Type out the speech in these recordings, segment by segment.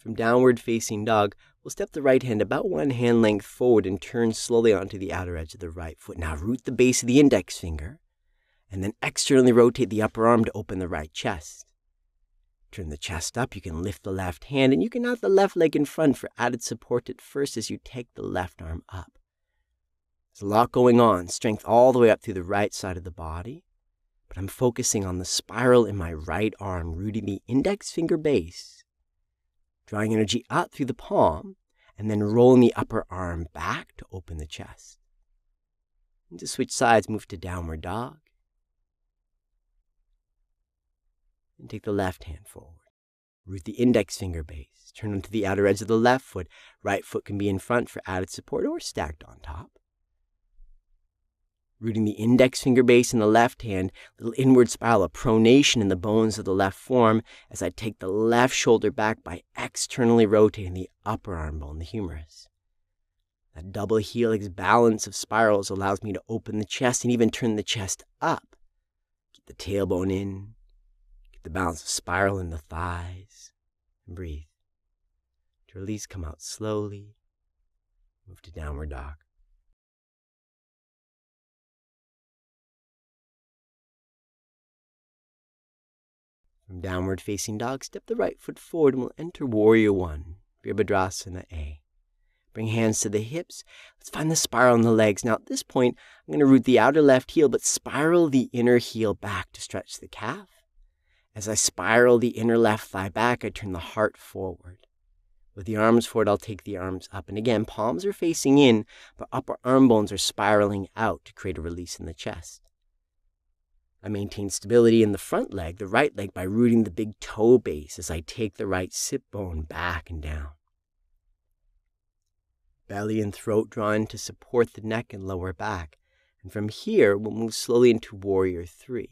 From downward facing dog, we'll step the right hand about one hand length forward and turn slowly onto the outer edge of the right foot. Now root the base of the index finger, and then externally rotate the upper arm to open the right chest. Turn the chest up, you can lift the left hand, and you can have the left leg in front for added support at first as you take the left arm up. There's a lot going on, strength all the way up through the right side of the body, but I'm focusing on the spiral in my right arm, rooting the index finger base, drawing energy up through the palm, and then rolling the upper arm back to open the chest. And to switch sides, move to downward dog. And take the left hand forward. Root the index finger base. Turn onto the outer edge of the left foot. Right foot can be in front for added support or stacked on top. Rooting the index finger base in the left hand, little inward spiral of pronation in the bones of the left forearm as I take the left shoulder back by externally rotating the upper arm bone, the humerus. That double helix balance of spirals allows me to open the chest and even turn the chest up. Keep the tailbone in. Get the balance of spiral in the thighs. And breathe. To release, come out slowly. Move to downward dog. From downward facing dog, step the right foot forward and we'll enter warrior one, Virabhadrasana A. Bring hands to the hips. Let's find the spiral in the legs. Now at this point, I'm going to root the outer left heel, but spiral the inner heel back to stretch the calf. As I spiral the inner left thigh back, I turn the heart forward. With the arms forward, I'll take the arms up. And again, palms are facing in, but upper arm bones are spiraling out to create a release in the chest. I maintain stability in the front leg, the right leg, by rooting the big toe base as I take the right sit bone back and down. Belly and throat draw in to support the neck and lower back. And from here, we'll move slowly into warrior three.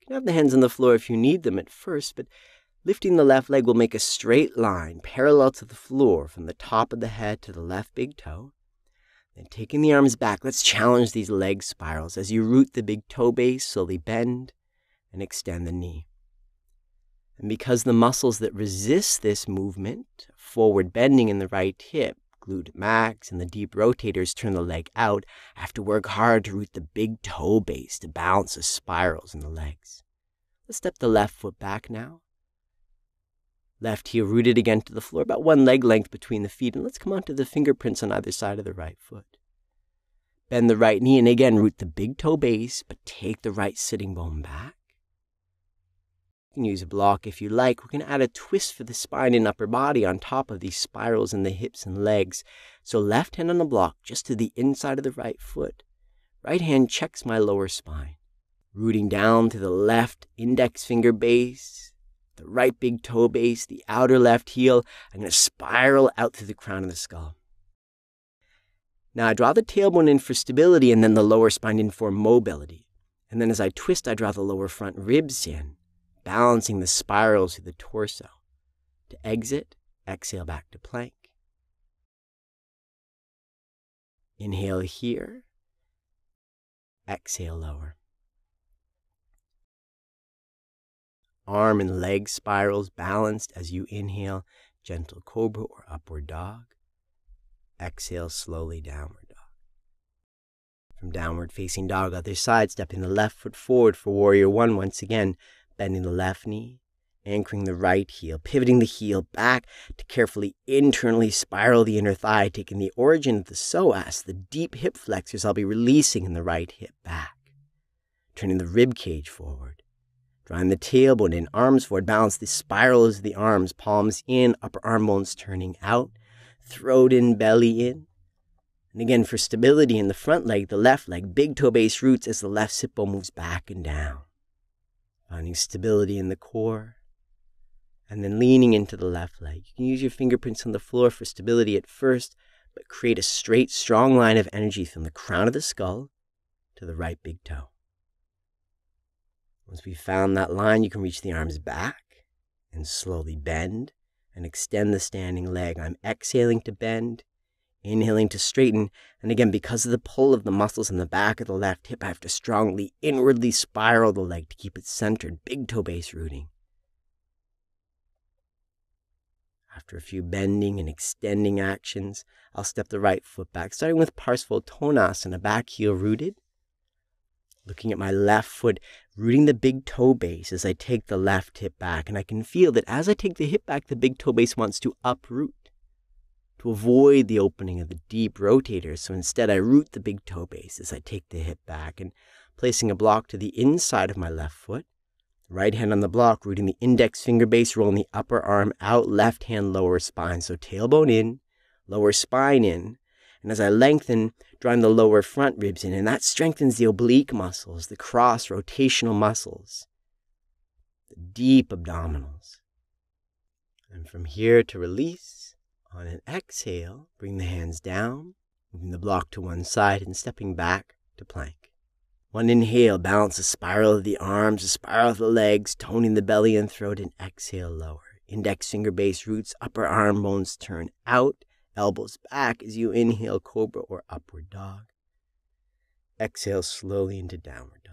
You can have the hands on the floor if you need them at first, but lifting the left leg will make a straight line parallel to the floor from the top of the head to the left big toe. Then taking the arms back, let's challenge these leg spirals. As you root the big toe base, slowly bend and extend the knee. And because the muscles that resist this movement, forward bending in the right hip, glute max, and the deep rotators turn the leg out, I have to work hard to root the big toe base to balance the spirals in the legs. Let's step the left foot back now. Left heel rooted again to the floor, about one leg length between the feet, and let's come onto the fingerprints on either side of the right foot. Bend the right knee, and again root the big toe base, but take the right sitting bone back. You can use a block if you like. We're going to add a twist for the spine and upper body on top of these spirals in the hips and legs. So left hand on the block, just to the inside of the right foot. Right hand checks my lower spine. Rooting down to the left index finger base, the right big toe base, the outer left heel. I'm going to spiral out through the crown of the skull. Now I draw the tailbone in for stability and then the lower spine in for mobility. And then as I twist, I draw the lower front ribs in, balancing the spirals through the torso. To exit, exhale back to plank. Inhale here. Exhale lower. Arm and leg spirals balanced as you inhale, gentle cobra or upward dog. Exhale slowly, downward dog. From downward facing dog, other side, stepping the left foot forward for warrior one once again, bending the left knee, anchoring the right heel, pivoting the heel back to carefully internally spiral the inner thigh, taking the origin of the psoas, the deep hip flexors I'll be releasing in the right hip back. Turning the rib cage forward. Drawing the tailbone in, arms forward, balance the spirals of the arms, palms in, upper arm bones turning out, throat in, belly in. And again, for stability in the front leg, the left leg, big toe base roots as the left sit bone moves back and down. Finding stability in the core, and then leaning into the left leg. You can use your fingerprints on the floor for stability at first, but create a straight, strong line of energy from the crown of the skull to the right big toe. Once we've found that line, you can reach the arms back and slowly bend and extend the standing leg. I'm exhaling to bend, inhaling to straighten, and again, because of the pull of the muscles in the back of the left hip, I have to strongly inwardly spiral the leg to keep it centered, big toe base rooting. After a few bending and extending actions, I'll step the right foot back, starting with Parsvottanasana, back heel rooted. Looking at my left foot, rooting the big toe base as I take the left hip back. And I can feel that as I take the hip back, the big toe base wants to uproot, to avoid the opening of the deep rotator. So instead, I root the big toe base as I take the hip back and placing a block to the inside of my left foot. Right hand on the block, rooting the index finger base, rolling the upper arm out, left hand lower spine. So tailbone in, lower spine in. And as I lengthen, drawing the lower front ribs in, and that strengthens the oblique muscles, the cross rotational muscles, the deep abdominals. And from here to release, on an exhale, bring the hands down, moving the block to one side and stepping back to plank. One inhale, balance the spiral of the arms, the spiral of the legs, toning the belly and throat, and exhale, lower. Index finger base roots, upper arm bones turn out, elbows back as you inhale, cobra or upward dog. Exhale slowly into downward dog.